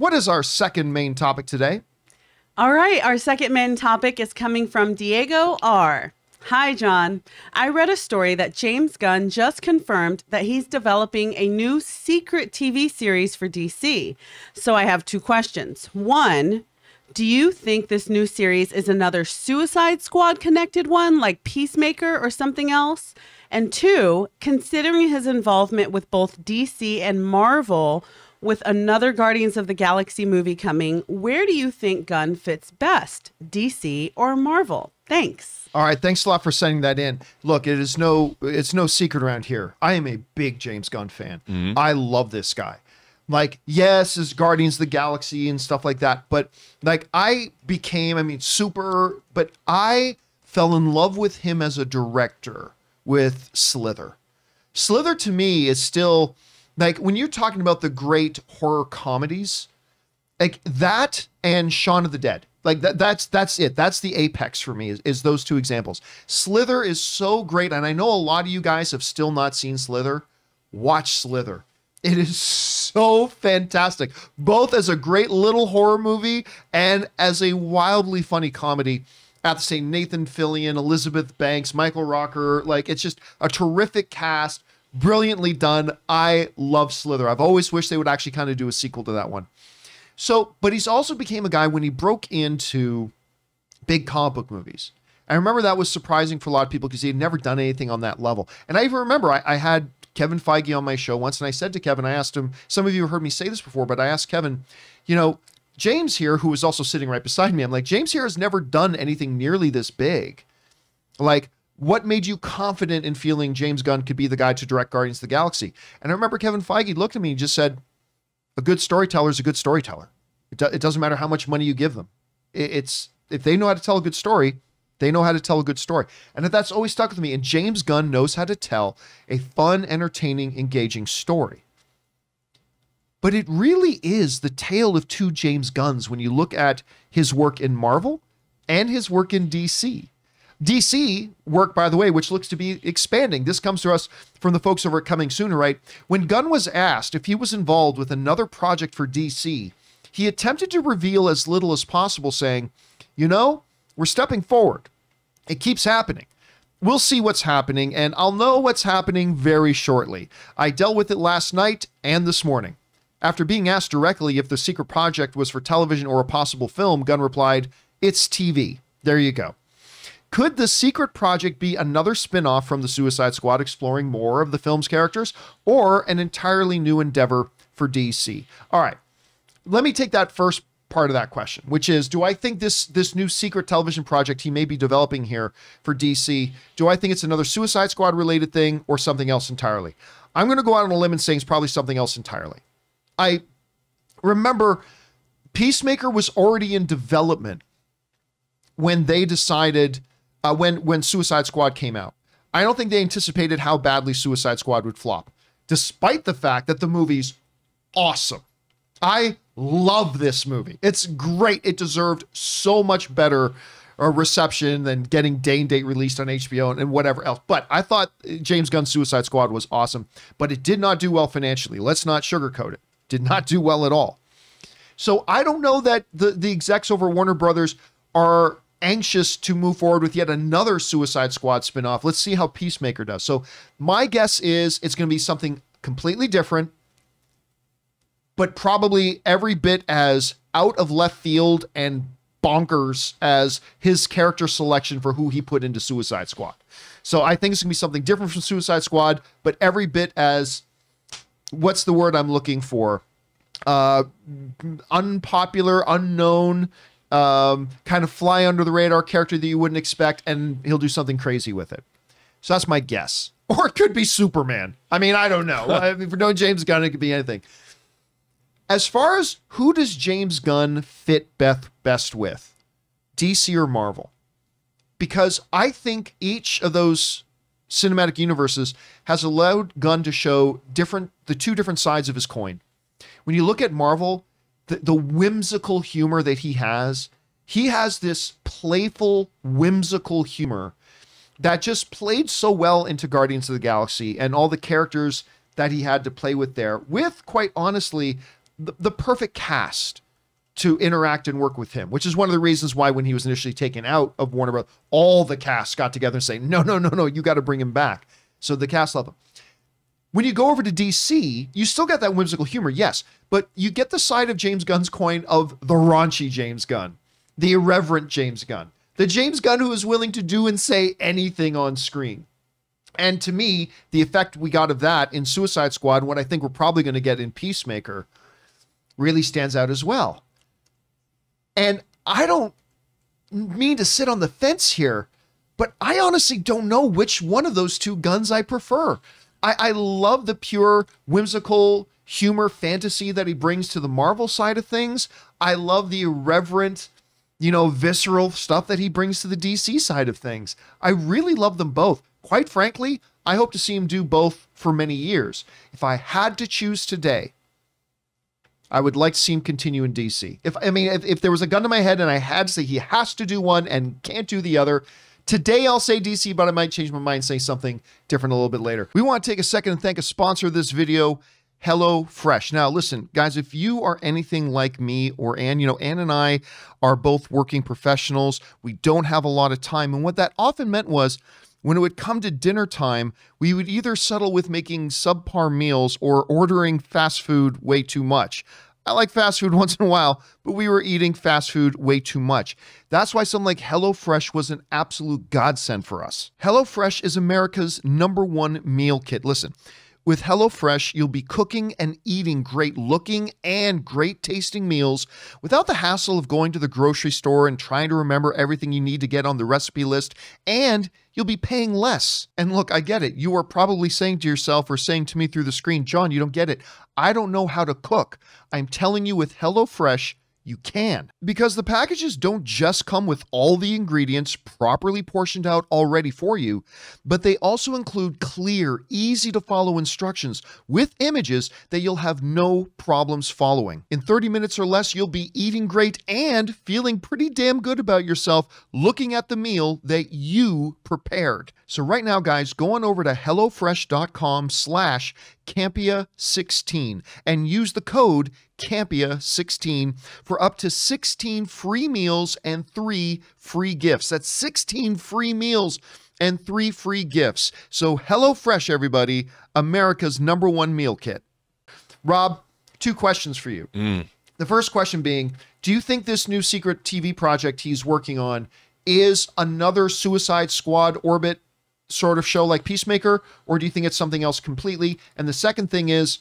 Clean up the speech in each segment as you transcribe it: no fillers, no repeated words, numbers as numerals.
What is our second main topic today? All right, our second main topic is coming from Diego R. Hi, John. I read a story that James Gunn just confirmed that he's developing a new secret TV series for DC. So I have two questions. One, do you think this new series is another Suicide Squad connected one like Peacemaker or something else? And two, considering his involvement with both DC and Marvel with another Guardians of the Galaxy movie coming, where do you think Gunn fits best, DC or Marvel? Thanks. All right, thanks a lot for sending that in. Look, it's no secret around here. I am a big James Gunn fan. I love this guy. Like, yes, his Guardians of the Galaxy and stuff like that, but like I fell in love with him as a director with Slither. Slither to me is still like, when you're talking about the great horror comedies, like that and Shaun of the Dead. Like that's it. That's the apex for me is those two examples. Slither is so great. And I know a lot of you guys have still not seen Slither. Watch Slither. It is so fantastic, both as a great little horror movie and as a wildly funny comedy. At the same, Nathan Fillion, Elizabeth Banks, Michael Rooker. Like, it's just a terrific cast, brilliantly done. I love Slither. I've always wished they would actually kind of do a sequel to that one. So, but he's also became a guy when he broke into big comic book movies. I remember that was surprising for a lot of people because he had never done anything on that level. And I even remember I had Kevin Feige on my show once, and I said to Kevin, I asked him, some of you have heard me say this before, but I asked Kevin, you know, James here, who was also sitting right beside me, I'm like, James here has never done anything nearly this big. Like, what made you confident in feeling James Gunn could be the guy to direct Guardians of the Galaxy? And I remember Kevin Feige looked at me and just said, a good storyteller is a good storyteller. It doesn't matter how much money you give them. If they know how to tell a good story, they know how to tell a good story. And that's always stuck with me. And James Gunn knows how to tell a fun, entertaining, engaging story. But it really is the tale of two James Gunns when you look at his work in Marvel and his work in DC. DC work, by the way, which looks to be expanding. This comes to us from the folks over at Coming Sooner, right? When Gunn was asked if he was involved with another project for DC, he attempted to reveal as little as possible, saying, you know, we're stepping forward. It keeps happening. We'll see what's happening, and I'll know what's happening very shortly. I dealt with it last night and this morning. After being asked directly if the secret project was for television or a possible film, Gunn replied, it's TV. There you go. Could the secret project be another spin-off from the Suicide Squad exploring more of the film's characters, or an entirely new endeavor for DC? All right, let me take that first part of that question, which is, do I think this new secret television project he may be developing here for DC, do I think it's another Suicide Squad related thing or something else entirely? I'm going to go out on a limb and say it's probably something else entirely. I remember Peacemaker was already in development when they decided, when Suicide Squad came out. I don't think they anticipated how badly Suicide Squad would flop, despite the fact that the movie's awesome. I love this movie. It's great. It deserved so much better reception than getting day and date released on HBO and whatever else. But I thought James Gunn's Suicide Squad was awesome, but it did not do well financially. Let's not sugarcoat it. Did not do well at all. So I don't know that the execs over Warner Brothers are anxious to move forward with yet another Suicide Squad spinoff. Let's see how Peacemaker does. So my guess is it's going to be something completely different, but probably every bit as out of left field and bonkers as his character selection for who he put into Suicide Squad. So I think it's gonna be something different from Suicide Squad, but every bit as, what's the word I'm looking for? Unpopular, unknown, kind of fly under the radar character that you wouldn't expect, and he'll do something crazy with it. So that's my guess. Or it could be Superman. I mean, I don't know. I mean, for knowing James Gunn, it could be anything. As far as who does James Gunn fit best with, DC or Marvel? Because I think each of those cinematic universes has allowed Gunn to show the two different sides of his coin. When you look at Marvel, the whimsical humor that he has this playful, whimsical humor that just played so well into Guardians of the Galaxy and all the characters that he had to play with there, with, quite honestly, the perfect cast to interact and work with him, which is one of the reasons why when he was initially taken out of Warner Bros., all the cast got together and say, no, you got to bring him back. So the cast loved him. When you go over to DC, you still got that whimsical humor, yes, but you get the side of James Gunn's coin of the raunchy James Gunn, the irreverent James Gunn, the James Gunn who is willing to do and say anything on screen. And to me, the effect we got of that in Suicide Squad, what I think we're probably going to get in Peacemaker, really stands out as well. And I don't mean to sit on the fence here, but I honestly don't know which one of those two Gunns I prefer. I love the pure whimsical humor fantasy that he brings to the Marvel side of things. I love the irreverent, visceral stuff that he brings to the DC side of things. I really love them both. Quite frankly, I hope to see him do both for many years. If I had to choose today, I would like to see him continue in DC. If there was a gun to my head and I had to say he has to do one and can't do the other, today I'll say DC, but I might change my mind and say something different a little bit later. We want to take a second and thank a sponsor of this video, HelloFresh. Now, listen, guys, if you are anything like me or Ann, Ann and I are both working professionals. We don't have a lot of time. And what that often meant was when it would come to dinner time, we would either settle with making subpar meals or ordering fast food way too much. I like fast food once in a while, but we were eating fast food way too much. That's why something like HelloFresh was an absolute godsend for us. HelloFresh is America's #1 meal kit. Listen, with HelloFresh, you'll be cooking and eating great looking and great tasting meals without the hassle of going to the grocery store and trying to remember everything you need to get on the recipe list, and you'll be paying less. And look, I get it. You are probably saying to yourself or saying to me through the screen, John, you don't get it. I don't know how to cook. I'm telling you, with HelloFresh, you can. Because the packages don't just come with all the ingredients properly portioned out already for you, but they also include clear, easy to follow instructions with images that you'll have no problems following. In 30 minutes or less, you'll be eating great and feeling pretty damn good about yourself looking at the meal that you prepared. So right now, guys, go on over to HelloFresh.com/Campea16 and use the code Campea16 for up to 16 free meals and 3 free gifts. That's 16 free meals and 3 free gifts. So HelloFresh, everybody, America's #1 meal kit. Rob, 2 questions for you. The first question being, do you think this new secret TV project he's working on is another Suicide Squad orbit sort of show like Peacemaker, or do you think it's something else completely? And the second thing is,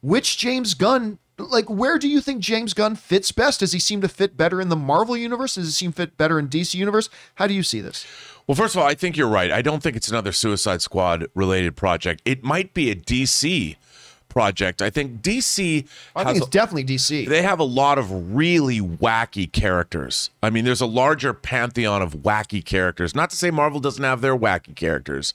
which James Gunn, where do you think James Gunn fits best? Does he seem to fit better in the Marvel universe? Does he seem to fit better in DC universe? How do you see this? Well, first of all, I think you're right. I don't think it's another Suicide Squad related project. It might be a DC project. I think DC I think it's definitely DC. They have a lot of really wacky characters. I mean, there's a larger pantheon of wacky characters. Not to say Marvel doesn't have their wacky characters.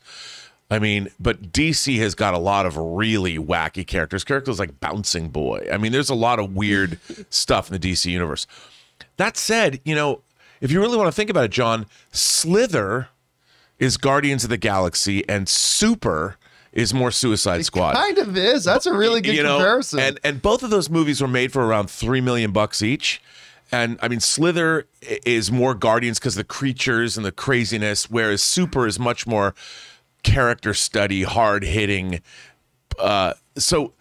I mean, but DC has got a lot of really wacky characters. Characters like Bouncing Boy. I mean, there's a lot of weird stuff in the DC universe. That said, if you really want to think about it, John, Slither is Guardians of the Galaxy and Super is more Suicide Squad. It kind of is. That's a really good comparison. And both of those movies were made for around $3 million each. And I mean, Slither is more Guardians because of the creatures and the craziness, whereas Super is much more character study, hard hitting. So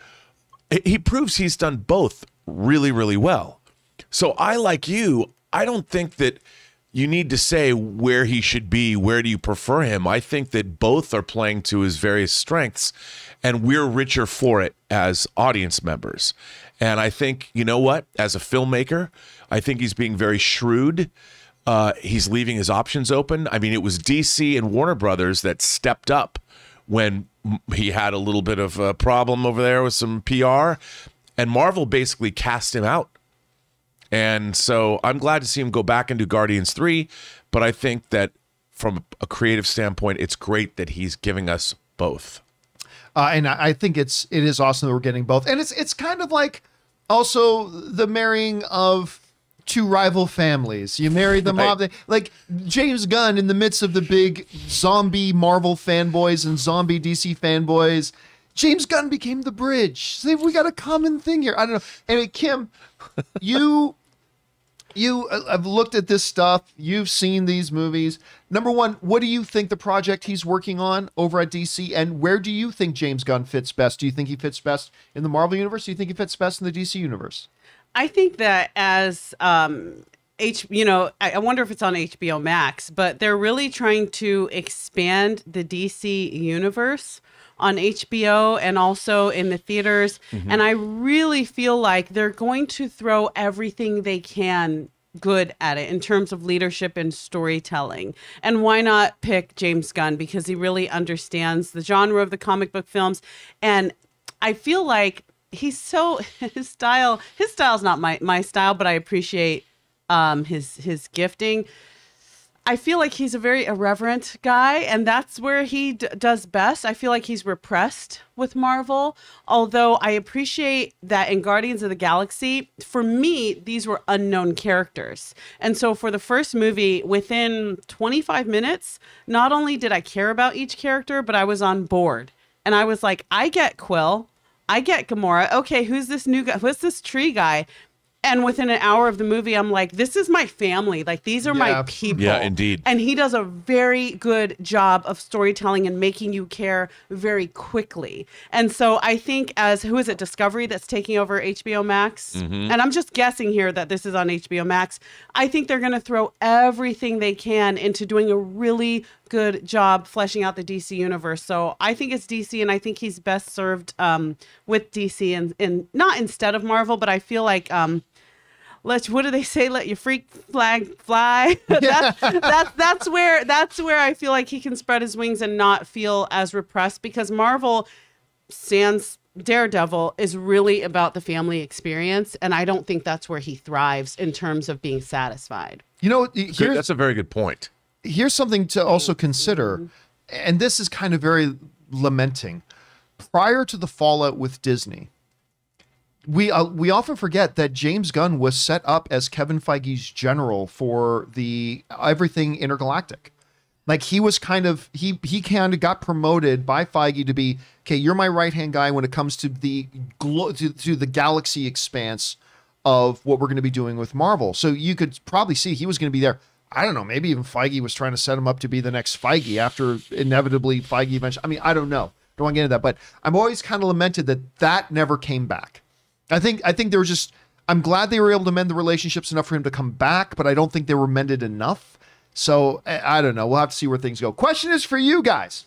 he proves he's done both really, really well. So I, like you, I don't think that you need to say where he should be, where do you prefer him. I think that both are playing to his various strengths, and we're richer for it as audience members. And I think, you know what, as a filmmaker, I think he's being very shrewd. He's leaving his options open. I mean, it was DC and Warner Brothers that stepped up when he had a little bit of a problem over there with some PR, and Marvel basically cast him out. And so I'm glad to see him go back and do Guardians 3, but I think that from a creative standpoint, it's great that he's giving us both. And I think it is awesome that we're getting both. And it's kind of like also the marrying of 2 rival families. You marry the mob, like James Gunn in the midst of the big zombie Marvel fanboys and zombie DC fanboys. James Gunn became the bridge. See, we got a common thing here. I don't know. Anyway, Kim, you have looked at this stuff. You've seen these movies. Number one, what do you think the project he's working on over at DC, and where do you think James Gunn fits best? Do you think he fits best in the Marvel universe? Do you think he fits best in the DC universe? I think that as I wonder if it's on HBO Max, but they're really trying to expand the DC universe on HBO and also in the theaters. And I really feel like they're going to throw everything they can good at it in terms of leadership and storytelling. And why not pick James Gunn? Because he really understands the genre of the comic book films. And I feel like his style's not my style, but I appreciate his gifting. I feel like he's a very irreverent guy, and that's where he does best. I feel like he's repressed with Marvel, although I appreciate that in Guardians of the Galaxy, for me, these were unknown characters. And so for the first movie, within 25 minutes, not only did I care about each character, but I was on board. And I was like, I get Quill. I get Gamora. Okay, who's this new guy? Who's this tree guy? And within an hour of the movie, I'm like, this is my family. Like, these are my people. Yeah, indeed. And he does a very good job of storytelling and making you care very quickly. And so I think who is it, Discovery that's taking over HBO Max? And I'm just guessing here that this is on HBO Max. I think they're going to throw everything they can into doing a really good job fleshing out the DC universe. So I think it's DC, and I think he's best served with DC and not instead of Marvel, but I feel like what do they say? Let your freak flag fly. That's where I feel like he can spread his wings and not feel as repressed, because Marvel, sans Daredevil, is really about the family experience, and I don't think that's where he thrives in terms of being satisfied. You know, that's a very good point. Here's something to also consider, and this is kind of very lamenting. Prior to the fallout with Disney, we often forget that James Gunn was set up as Kevin Feige's general for the everything intergalactic. Like, he was he kind of got promoted by Feige to be, okay, you're my right-hand guy when it comes to the to the galaxy expanse of what we're going to be doing with Marvel. So you could probably see he was going to be there. I don't know, maybe even Feige was trying to set him up to be the next Feige after inevitably Feige eventually. I mean, I don't know. Don't want to get into that, but I'm always kind of lamented that never came back. I think there was just, I'm glad they were able to mend the relationships enough for him to come back, but I don't think they were mended enough. So I don't know. We'll have to see where things go. Question is for you guys.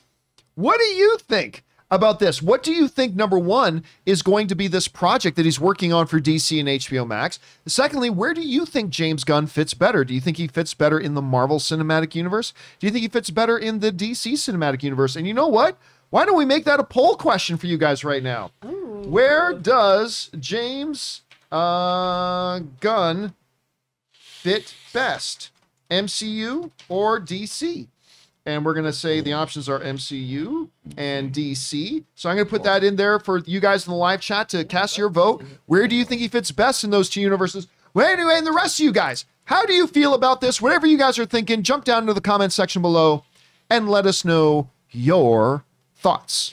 What do you think about this? What do you think, number one, is going to be this project that he's working on for DC and HBO Max? Secondly, where do you think James Gunn fits better? Do you think he fits better in the Marvel Cinematic Universe? Do you think he fits better in the DC Cinematic Universe? And you know what? Why don't we make that a poll question for you guys right now? Ooh. Where does James Gunn fit best? MCU or DC? And we're going to say the options are MCU and DC. So I'm going to put that in there for you guys in the live chat to cast your vote. Where do you think he fits best in those two universes? Well, anyway, and the rest of you guys, how do you feel about this? Whatever you guys are thinking, jump down into the comment section below and let us know your thoughts.